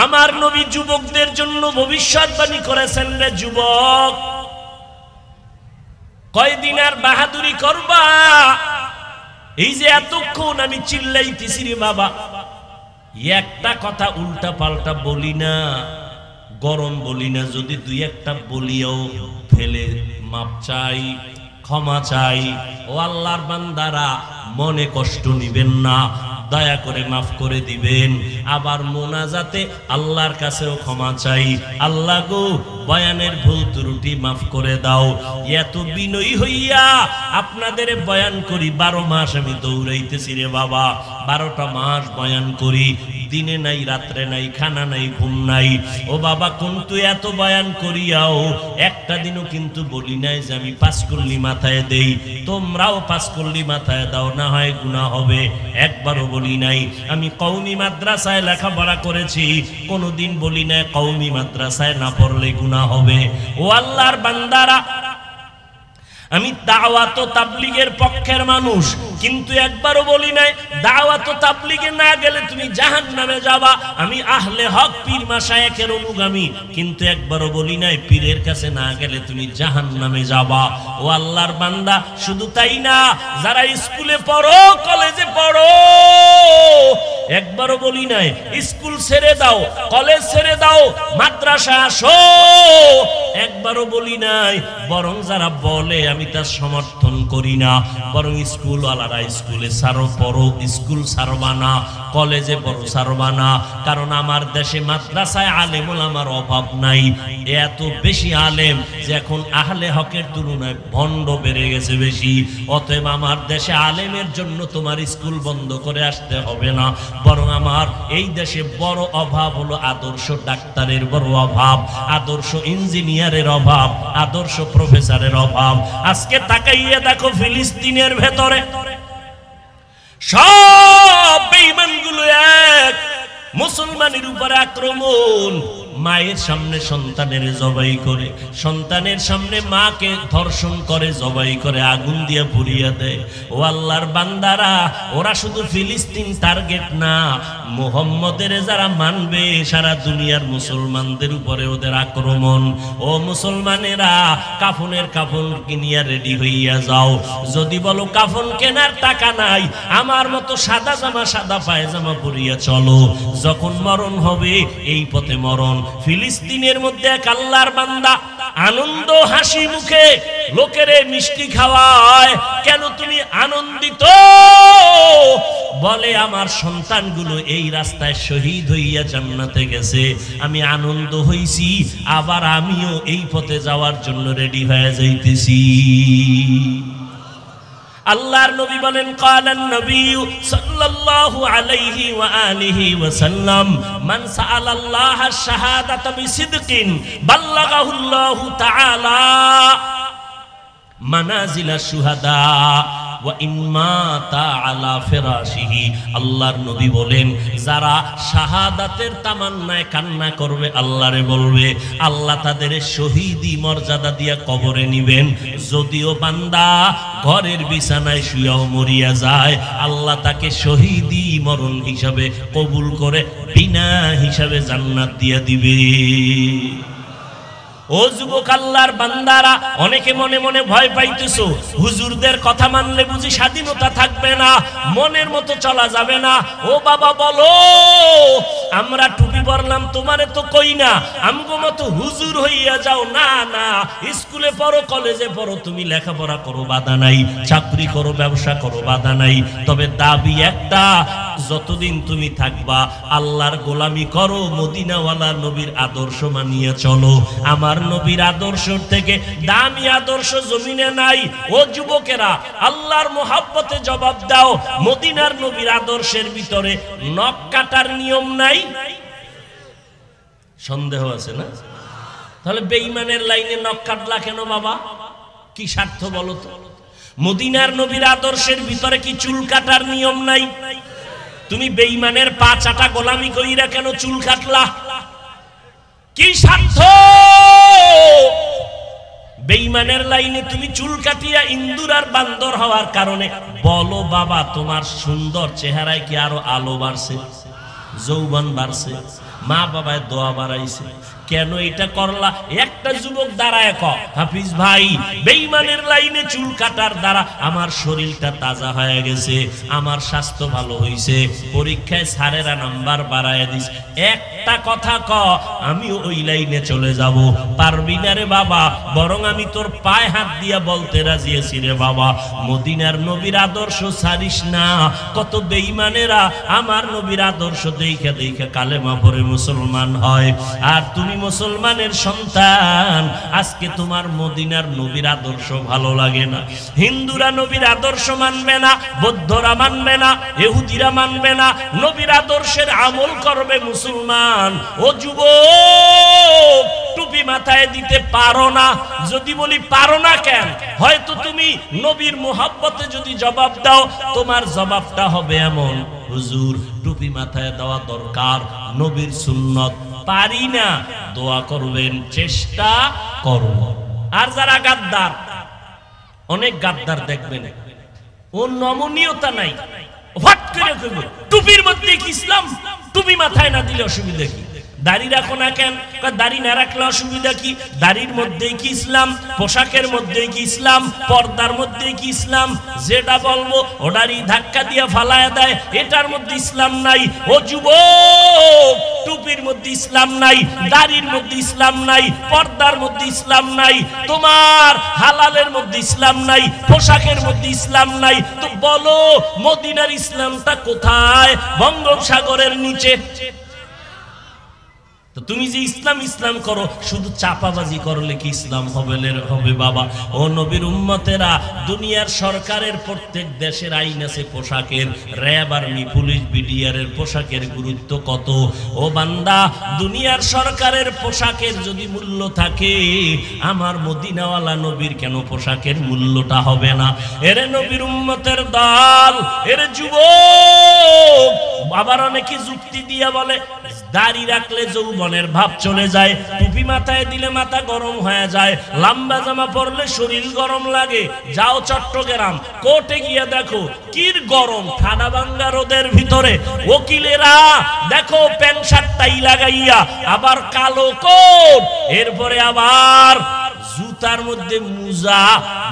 আমার নবী যুবকদের জন্য ভবিষ্যৎবাণী করেছেন, রে যুবক, কয়দিন আর বাহাদুরি করবা? এই যে এতক্ষণ আমি চিল্লাইতেছি রে বাবা, একটা কথা উল্টা পাল্টা বলি না, গরম বলি না, যদি দুই একটা বলিও ফেলে মাপ চাই, ক্ষমা চাই। ও আল্লাহর বান্দারা, মনে কষ্ট নিবেন না, দয়া করে মাফ করে দিবেন। আবার মোনাজাতে আল্লাহর কাছেও ক্ষমা চাই, আল্লাহ গো বয়ানের ভুল ত্রুটি মাফ করে দাও। এত বিনয়ী হইয়া আপনাদের বয়ান করি, 12 মাস আমি দৌড়াইতেছি রে বাবা, 12টা মাস বয়ান করি, দিনে নাই রাত্রে নাই, খানা নাই ঘুম নাই। ও বাবা, কিন্তু এত বয়ান করিয়াও একটা দিনও কিন্তু বলি নাই যে আমি 5 কল্লি মাথায় দেই, তোমরাও 5 কল্লি মাথায় দাও, না হয় গুনাহ হবে। একবারও বলি নাই। আমি কওমি মাদ্রাসায় লেখাপড়া করেছি, কোনোদিন বলি নাই কওমি মাদ্রাসায় না পড়লে গুনাহ হবে। ও আল্লাহর বান্দারা, আমি দাওয়াত ও তাবলীগের পক্ষের মানুষ, কিন্তু একবারও বলি নাই দাওয়াত ও তাবলীগে না গেলে তুমি জাহান্নামে যাবা। আমি আহলে হক পীর মাশায়েখের অনুগামী, কিন্তু একবারও বলি নাই পীরের কাছে না গেলে তুমি জাহান্নামে যাবা। ও আল্লাহর বান্দা, শুধু তাই না, যারা স্কুলে পড়ো, কলেজে পড়ো, একবারও বলি নাই স্কুল ছেড়ে দাও, কলেজ ছেড়ে দাও, মাদ্রাসা আসো, একবারও বলি নাই। বরং যারা বলে আমি তার সমর্থন করি না, বরং স্কুল ওয়ালারা স্কুলে ছাড়ো, পড়ো, স্কুল ছাড়বা না, কলেজে পড়ো, ছাড়বা না। কারণ আমার দেশে মাদ্রাসায় আলেম ওলামার অভাব নাই, এত বেশি আলেম যে এখন আহলে হকের তুলনায় ভণ্ড বেড়ে গেছে বেশি। অতএব আমার দেশে আলেমের জন্য তোমার স্কুল বন্ধ করে আসতে হবে না, বরং আমার এই দেশে বড় অভাব হলো আদর্শ ডাক্তারের বড় অভাব, আদর্শ ইঞ্জিনিয়ারের অভাব, আদর্শ প্রফেসরের অভাব। আজকে তাকাইয়া দেখো ফিলিস্তিনের ভেতরে সব বেঈমানগুলো এক, মুসলমানের উপরে আক্রমণ, মায়ের সামনে সন্তানের জবাই করে, সন্তানের সামনে মাকে ধর্ষণ করে, জবাই করে, আগুন দিয়ে পুড়িয়ে দেয়। ও আল্লাহর বান্দারা, ওরা শুধু ফিলিস্তিন টার্গেট না, মুহাম্মদের যারা মানবে সারা দুনিয়ার মুসলমানদের উপরে ওদের আক্রমণ। ও মুসলমানেরা, কাফনের কাফন কিনিয়া রেডি হইয়া যাও। যদি বলো কাফন কেনার টাকা নাই, আমার মতো সাদা জামা সাদা পায়জামা পরিয়া চলো, যখন মরণ হবে এই পথে মরণ। ফিলিস্তিনের মধ্যে এক আল্লাহর বান্দা আনন্দ হাসি মুখে লোকেরে মিষ্টি খাওয়ায়। কেন তুমি আনন্দিত? বলে আমার সন্তানগুলো এই রাস্তায় শহীদ হইয়া জান্নাতে গেছে, আমি আনন্দ হইছি, আবার আমিও এই পথে যাওয়ার জন্য রেডি হয়ে যাইতেছি। আল্লাহর নবী বলেন, কালান নবী সাল্লাল্লাহু আলাইহি ওয়া আলিহি ওয়া সাল্লাম, মান সাআলাল্লাহ আশ-শাহাদাতা বিসিদকিন বাল্লাগাহুল্লাহু তাআলা মানাজিলা শুহাদা ওয়া ইম্মাতা আলা ফিরাশিহি। আল্লাহর নবী বলেন, যারা শাহাদাতের তামান্নায় কান্না করবে, আল্লাহরে বলবে, আল্লাহ তাদের শহীদি মর্যাদা দিয়া কবরে নিবেন। যদিও বান্দা ঘরের বিছানায় শুয়েও মরিয়া যায়, আল্লাহ তাকে শহীদি মরণ হিসাবে কবুল করে বিনা হিসাবে জান্নাত দিয়া দিবে। ও যুবক আল্লাহর বান্দারা, অনেকে মনে মনে ভয় পাইতেছো, হুজুরদের কথা মানলে বুঝি স্বাধীনতা থাকবে না, মনের মতো চলা যাবে না। ও বাবা বলো, আমরা টুপি পরলাম তোমারে তো কই না আমগো মতো হুজুর হইয়া যাও, না না, স্কুলে পড়ো, কলেজে পড়ো, তুমি লেখাপড়া করো, বাধা নাই, চাকরি করো, ব্যবসা করো, বাধা নাই। তবে দাবি একটা, যতদিন তুমি থাকবা আল্লাহর গোলামি করো, মদিনাওয়ালা নবীর আদর্শ মানিয়ে চলো। আমার নবীর আদর্শ থেকে দামি আদর্শ জমিনে নাই। ও যুবকেরা, আল্লাহর মোহাব্বতে জবাব দাও, মদিনার নবীর আদর্শের ভিতরে নখ কাটার নিয়ম নাই? সন্দেহ আছে না? তাহলে বেঈমানের লাইনে নখ কাটলা কেন বাবা? কি স্বার্থ বলো তো? মদিনার নবীর আদর্শের ভিতরে কি চুল কাটার নিয়ম নাই? তুমি বেঈমানের পা চাটা গোলামি কইরা কেন চুল কাটলা? কি স্বার্থ? বেঈমানের লাইনে তুমি চুল কাটিয়া ইন্দুর আর বান্দর হওয়ার কারণে বলো বাবা, তোমার সুন্দর চেহারায় কি আরো আলো বাড়ছে, যৌবন বাড়ছে, মা বাবায় দোয়া বাড়াইছে? কেন এটা করলা? একটা যুবক দাঁড়ায় ক, হাফিজ ভাই, বেঈমানের লাইনে চুল কাটার দ্বারা আমার শরীরটা তাজা হয়ে গেছে, আমার স্বাস্থ্য ভালো হইছে, পরীক্ষায় স্যারেরা নাম্বার বাড়ায় দিস। একটা কথা ক, আমি ওই লাইনে চলে যাব। পারবি না রে বাবা, বরং আমি তোর পায়ে হাত দিয়া বলতে রাজি আছি রে বাবা, মদিনার নবীর আদর্শ ছাড়িস না। কত বেঈমানেরা আমার নবীর আদর্শ দেখে দেখে কালেমা পড়ে মুসলমান হয়, আর তুমি মুসলমানের সন্তান, আজকে তোমার মদিনার নবীর আদর্শ ভালো লাগে না। হিন্দুরা নবীর আদর্শ মানবে না, বৌদ্ধরা মানবে না, ইহুদিরা মানবে না, নবীর আদর্শের আমল করবে মুসলমান। ও যুবক, টুপি মাথায় দিতে পারো না? যদি বলি পারো না কেন, হয়তো তুমি নবীর মোহাব্বতে যদি জবাব দাও, তোমার জবাবটা হবে এমন, হুজুর টুপি মাথায় দেওয়া দরকার, নবীর সুন্নত, পারি না, দোয়া করবেন, চেষ্টা করব। আর যারা গাদ্দার, অনেক গাদ্দার দেখবেন, ও নমনীয়তা নাই, হট করে কইবে টুপির মধ্যে কি ইসলাম, টুপি মাথায় না দিলে অসুবিধা কি? দাড়ি রাখো না কেন? দাড়ি না রাখলে অসুবিধা কি? দাড়ির মধ্যেই কি ইসলাম? পোশাকের মধ্যেই কি ইসলাম? পর্দার মধ্যেই কি ইসলাম? যেটা বলবো ওটারই ধাক্কা দিয়ে ফালায় দেয়, এটার মধ্যে ইসলাম নাই। ও যুবক, টুপির মধ্যে ইসলাম নাই, দাড়ির মধ্যে ইসলাম নাই, পর্দার মধ্যে ইসলাম নাই, তোমার হালালের মধ্যে ইসলাম নাই, পোশাকের মধ্যে ইসলাম নাই, তো বলো মদিনার ইসলামটা কোথায়? বঙ্গোপসাগরের নিচে। তো তুমি যে ইসলাম ইসলাম করো, শুধু চাপাবাজি করলে কি ইসলাম হবে বাবা? ও নবীর উম্মতেরা, দুনিয়ার সরকারের প্রত্যেক দেশের আইন আছে পোশাকের, র্যাব, আর্মি, পুলিশ, বিডিআর এর পোশাকের গুরুত্ব কত? ও বান্দা, দুনিয়ার সরকারের পোশাকের যদি মূল্য থাকে, আমার মদিনাওয়ালা নবীর কেন পোশাকের মূল্যটা হবে না? এরে নবীর উম্মতের দল, এরে যুবক, আবার অনেকে যুক্তি দিয়া বলে দাড়ি রাখলে যৌবনের ভাব চলে যায়, টুপি মাথায় দিলে মাথা গরম হয়ে যায়, লম্বা জামা পরলে শরীর গরম লাগে। যাও চট্টগ্রাম কোর্টে গিয়ে দেখো কি গরম, ঠাডা ভাঙ্গা রোদের ভিতরে ওকিলেরা দেখো প্যান্ট শার্ট টাই লাগাইয়া, আবার কালো কোট, এরপরে আবার জুতার মধ্যে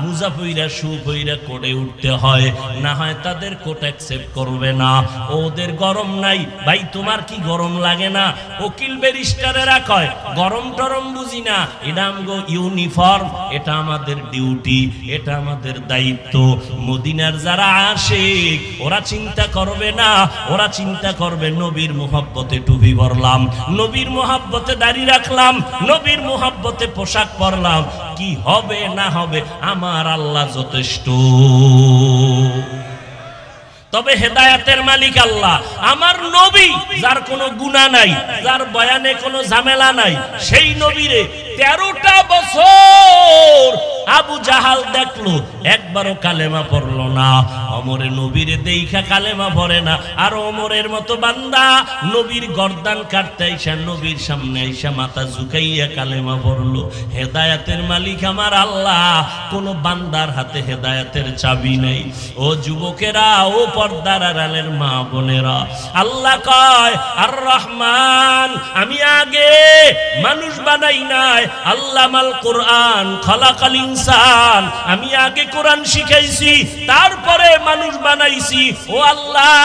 মুজা পইরা শু পইরা কোটে উঠতে হয়, না হয় তাদের কোট অ্যাকসেপ্ট করবে না। ওদের গরম নাই, ভাই তোমার কি গরম লাগে না? উকিল ব্যারিস্টারেরা কয় গরম টরম বুঝি না, এটা আমগো ইউনিফর্ম, এটা আমাদের ডিউটি, এটা আমাদের দায়িত্ব। মদিনার যারা আসে ওরা চিন্তা করবে না, ওরা চিন্তা করবে নবীর মোহাব্বতে টুপি পরলাম, নবীর মোহাব্বতে দাড়ি রাখলাম, নবীর মোহাব্বতে পোশাক পরলাম, কি হবে না হবে আমার আল্লাহ যথেষ্ট। তবে হেদায়েতের মালিক আল্লাহ, আমার নবী যার কোনো গুনাহ নাই, যার বয়ানে কোনো ঝামেলা নাই, সেই নবীরে 13টা বছর আবু জাহাল দেখলো, একবারও কালেমা পড়লো না। ওমরে নবীরে দেইখা কালেমা পড়ে না, আর ওমরের মতো বান্দা নবীর গর্দান কাটতে আইসা নবীর সামনে আইসা মাথা ঝুঁকাইয়া কালেমা পড়লো। হেদায়েতের মালিক আমার আল্লাহ, কোন বান্দার হাতে হেদায়েতের চাবি নেই। ও যুবকেরা, ও পর্দার আড়ালের মা বোনেরা, আল্লাহ কয় আর রহমান, আমি আগে মানুষ বানাই নাই, আল্লামাল কোরআন খালাকাল ইনসান, আমি আগে কোরআন শিখাইছি, তারপরে মানুষ বানাইছি। ও আল্লাহ,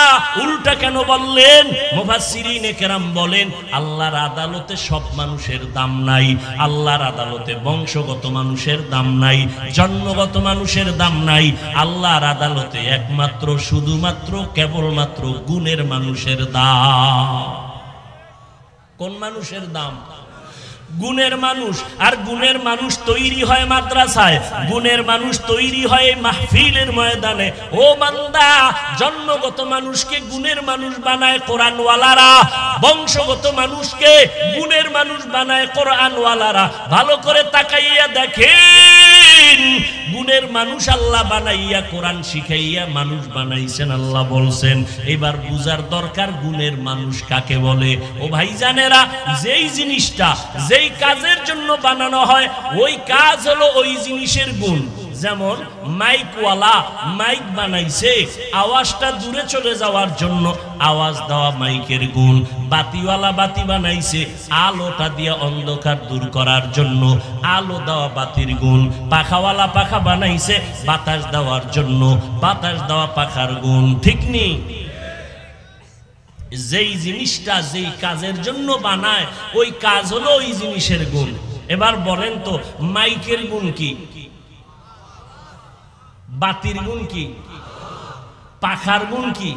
উল্টা কেন বললেন? মুফাসসিরিনে কেরাম বলেন, আল্লাহর আদালতে সব মানুষের দাম নাই, আল্লাহর আদালতে বংশগত মানুষের দাম নাই, জন্মগত মানুষের দাম নাই, আল্লাহর আদালতে একমাত্র শুধুমাত্র কেবলমাত্র গুণের মানুষের দাম। কোন মানুষের দাম? গুণের মানুষ। আর গুণের মানুষ তৈরি হয় মাদ্রাসায়, গুণের মানুষ তৈরি হয় মাহফিলের ময়দানে। ও বান্দা, জন্মগত মানুষকে গুণের মানুষ বানায় কোরআনওয়ালারা, বংশগত মানুষকে গুণের মানুষ বানায় কোরআনওয়ালারা। ভালো করে তাকাইয়া দেখেন, গুণের মানুষ আল্লাহ বানাইয়া কোরআন শিখাইয়া মানুষ বানাইছেন আল্লাহ বলছেন। এবার বুঝার দরকার গুণের মানুষ কাকে বলে। ও ভাইজানেরা, যেই জিনিসটা যেই কাজের জন্য বানানো হয় ওই কাজ হলো ওই জিনিসের গুণ। যেমন মাইকওয়ালা মাইক বানাইছে আওয়াজটা দূরে চলে যাওয়ার জন্য, আওয়াজ দেওয়া মাইকের গুণ। বাতিওয়ালা বাতি বানাইছে আলোটা দিয়ে অন্ধকার দূর করার জন্য, আলো দেওয়া বাতির গুণ। পাখাওয়ালা পাখা বানাইছে বাতাস দেওয়ার জন্য, বাতাস দেওয়া পাখার গুণ। ঠিক নেই? যেই জিনিসটা যেই কাজের জন্য বানায় ওই কাজ হলো ওই জিনিসের গুণ। এবার বলেন তো মাইকের গুণ কি? বাতির গুণ কি? পাখার গুণ কি?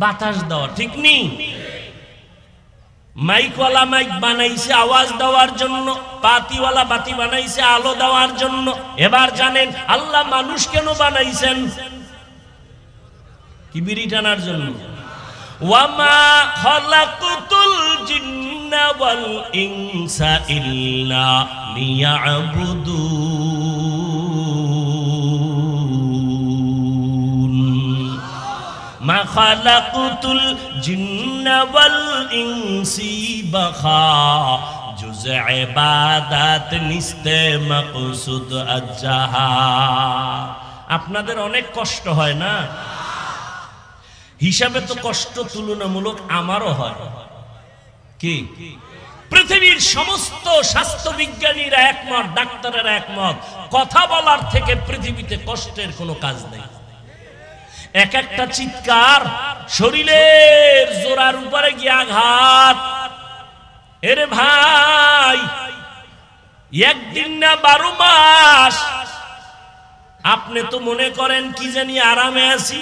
বাতাস দেওয়া। ঠিক নেই? মাইকওয়ালা মাইক বানাইছে আওয়াজ দেওয়ার জন্য, বাতিওয়ালা বাতি বানাইছে আলো দেওয়ার জন্য। এবার জানেন আল্লাহ মানুষ কেন বানাইছেন? কি বিড়ি টানার জন্য? ওয়ামা খালাকুতুল জিন্না ওয়াল ইনসা ইল্লা লিয়াবুদুন। মা খালাকুতুল জিন্না ওয়াল ইনসি বাখা জুজ ইবাদত নিস্তে মাকসুদ আজ্জাহা। আপনাদের অনেক কষ্ট হয় না? হিসাবে তো কষ্ট তুলনামূলক আমারও হয়। কি? পৃথিবীর সমস্ত স্বাস্থ্য বিজ্ঞানীরা একমত, ডাক্তারেরা একমত, কথা বলার থেকে পৃথিবীতে কষ্টের কোনো কাজ নেই। এক একটা চিৎকার শরীরের জোড়ার উপরে গিয়ে আঘাত। এরে ভাই, একদিন না 12 মাস। আপনি তো মনে করেন কি জানি আরামে আছি।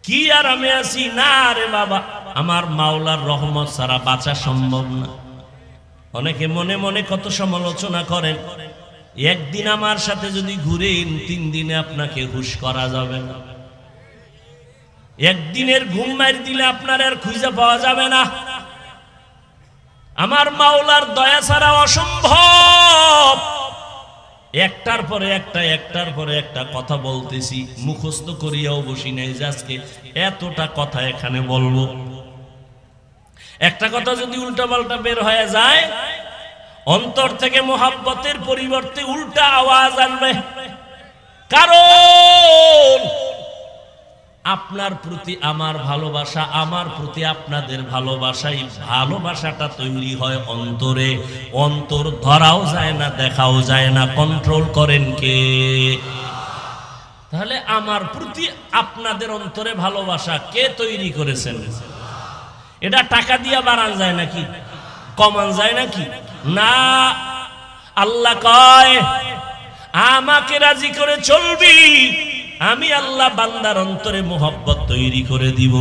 কি আরামে আছি? না রে বাবা, আমার মাওলার রহমত ছাড়া বাঁচা সম্ভব না। অনেকে মনে মনে কত সমালোচনা করেন। একদিন আমার সাথে যদি ঘুরেন 3 দিনে আপনাকে হুশ করা যাবে না। একদিনের ঘুম মার দিলে আপনার আর খুঁজে পাওয়া যাবে না। আমার মাওলার দয়া ছাড়া অসম্ভব। একটার পরে একটা কথা বলতেছি, মুখস্থ করিয়াও বসি নাই যে আজকে এতটা কথা এখানে বলবো। একটা কথা যদি উল্টাপাল্টা বের হয়ে যায়, অন্তর থেকে মোহাব্বতের পরিবর্তে উল্টা আওয়াজ আসবে। কারণ আপনার প্রতি আমার ভালোবাসা, আমার প্রতি আপনাদের ভালোবাসাই, ভালোবাসাটা তৈরি হয় অন্তরে। অন্তর ধরাও যায় না, দেখাও যায় না, কন্ট্রোল করেন কে? তাহলে আমার প্রতি আপনাদের অন্তরে ভালোবাসা কে তৈরি করেছেন? এটা টাকা দিয়ে বাড়ান যায় নাকি? কমান যায় নাকি? না। আল্লাহ কয় আমাকে রাজি করে চলবি, আমি আল্লাহ বান্দার অন্তরে মোহব্বত তৈরি করে দিব।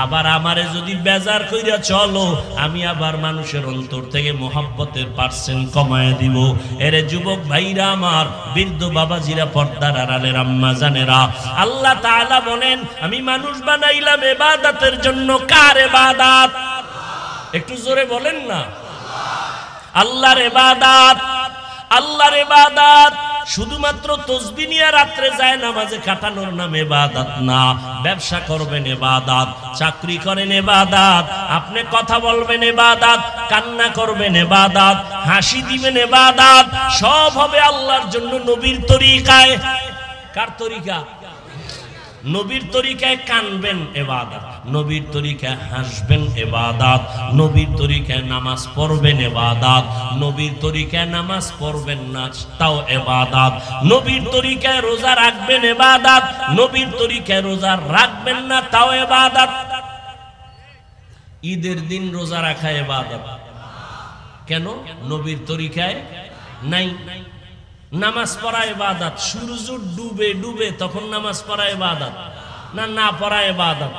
আবার আমারে যদি বেজার কইরা চলো, আমি আবার মানুষের অন্তর থেকে মোহব্বতের % কমায় দিব। এরে যুবক ভাইরা আমার, বৃদ্ধ বাবাজিরা, পর্দার আড়ালের আম্মা জানেরা, আল্লাহ তাআলা বলেন আমি মানুষ বানাইলাম ইবাদতের জন্য। কার ইবাদত? একটু জোরে বলেন না। আল্লাহর ইবাদত। আল্লাহর ইবাদত শুধুমাত্র তসবিহ নিয়ে রাত্রে যায় নামাজে কাটানোর নাম ইবাদত না। ব্যবসা করবেন ইবাদত, চাকরি করেন ইবাদত, আপনি কথা বলবেন ইবাদত, কান্না করবেন ইবাদত, হাসি দিবেন ইবাদত, সব হবে আল্লাহর জন্য নবীর তরিকায়। কার তরিকা? নবীর তরিকায় কানবেন ইবাদত, নবীর তরিকায় হাসবেন ইবাদত, নবীর তরিকায় নামাজ পড়বেন ইবাদত, নবীর তরিকায় নামাজ পড়বেন না তাও ইবাদত, নবীর তরিকায় রোজা রাখবেন ইবাদত, নবীর তরিকায় রোজা রাখবেন না তাও ইবাদত। ঈদের দিন রোজা রাখা ইবাদত কেন? নবীর তরিকায় নাই। নামাজ পড়া ইবাদত, সূর্য ডুবে ডুবে তখন নামাজ পড়া ইবাদত না? না পড়া ইবাদত।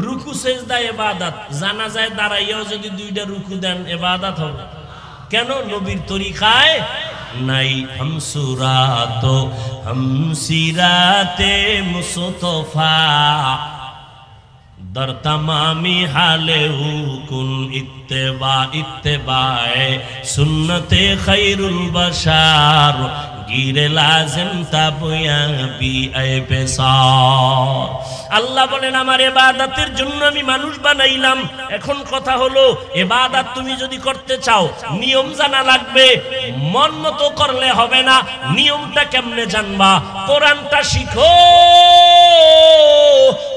রুকু সেজদা ইবাদত, জানাজায় দাঁড়াইয়াও যদি 2টা রুকু দেন ইবাদত হবে। কেন? নবীর তরিকায় নাই। হামসুরাতো হামসিরাতে মুস্তফা در तमामी हाले कुन इत्तेबाए सुन्नत खैरुल बशार गिरे लाजिम ताबुया बी ए बेसार। আল্লাহ বলেন আমার ইবাদতের জন্য আমি মানুষ বানাইলাম। এখন কথা হলো ইবাদত তুমি যদি করতে চাও নিয়ম জানা লাগবে, মন মতো করলে হবে না। নিয়মটা কেমনে জানবা? কোরআনটা শিখো।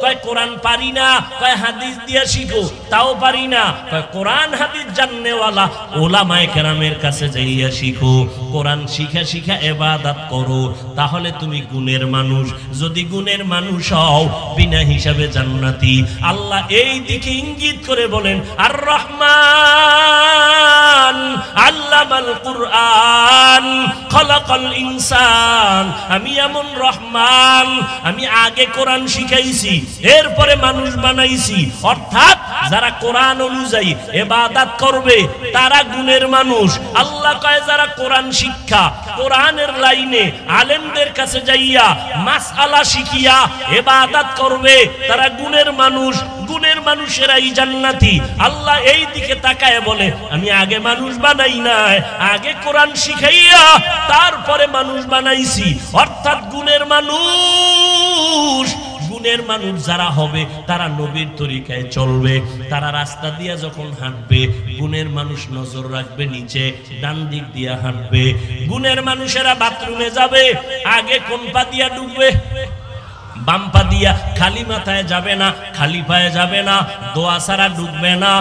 কয় কোরআন পারি না, কয় হাদিস দিয়া শিখো, তাও পারি না। কয় কোরআন হাদিস জাননেওয়ালা উলামায়ে কেরামের কাছে যাইয়া শিখো। কোরআন শিখা শিখা ইবাদত করো, তাহলে তুমি গুণের মানুষ। যদি গুণের মানুষ হও বিনা হিসাবে জান্নাতি। আল্লাহ এই দিকে ইঙ্গিত করে বলেন আর রহমান আল্লামাল কুরআন খলাকাল ইনসান। আমি এমন রহমান, আমি আগে কোরআন শিখাইছি, এরপরে মানুষ বানাইছি। অর্থাৎ যারা কোরআন অনুযায়ী ইবাদত করবে তারা গুণের মানুষ। আল্লাহ কয় যারা কোরআন শিক্ষা কোরআনের লাইনে আলেমদের কাছে যাইয়া মাসআলা শিখিয়া ইবাদত করবে তারা গুণের মানুষ। গুণের মানুষেরাই জান্নাতি। আল্লাহ এই দিকে তাকায় বলে আমি আগে মানুষ বানাই নাই, আগে কোরআন শিখাইয়া তারপরে মানুষ বানাইছি। অর্থাৎ গুণের মানুষ। গুণের মানুষ যারা হবে তারা নবীর তরিকায় চলবে। তারা রাস্তা দিয়া যখন হাঁটবে গুণের মানুষ নজর রাখবে নিচে, ডান দিক দিয়া হাঁটবে। গুণের মানুষেরা বাথরুমে যাবে আগে কোন পা দিয়া ঢুকবে? বাম পা দিয়া। খালি মাথায় যাবে না, খালি পায়ে যাবে না, দোয়া ছাড়া ঢুকবে না।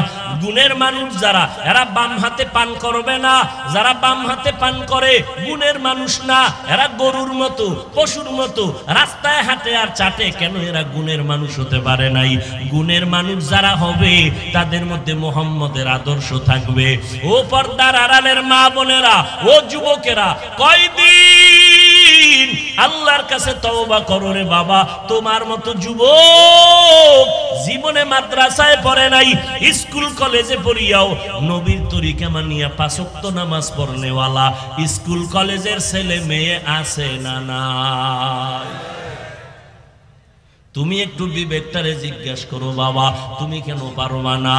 গুণের মানুষ যারা এরা বাম হাতে পান করবে না। যারা বাম হাতে পান করে গুণের মানুষ না, এরা গরুর মতো পশুর মতো রাস্তায় হাঁটে আর চাটে। কেন? এরা গুণের মানুষ হতে পারে নাই। গুণের মানুষ যারা হবে তাদের মধ্যে মুহাম্মদের আদর্শ থাকবে। ও পর্দার আড়ালের মা বোনেরা, ও যুবকেরা, কয়দিন আল্লাহর কাছে তওবা করো রে বাবা। তোমার মতো যুবক জীবনে মাদ্রাসায় পড়ে নাই, স্কুল কলেজে পড়িয়াও নবীর তরিকা মানিয়া 5 ওয়াক্ত নামাজ পড়নেওয়ালা স্কুল কলেজের ছেলে মেয়ে আছে না নাই? তুমি একটু বিবেকটারে জিজ্ঞাসা করো বাবা, তুমি কেন পারবা না?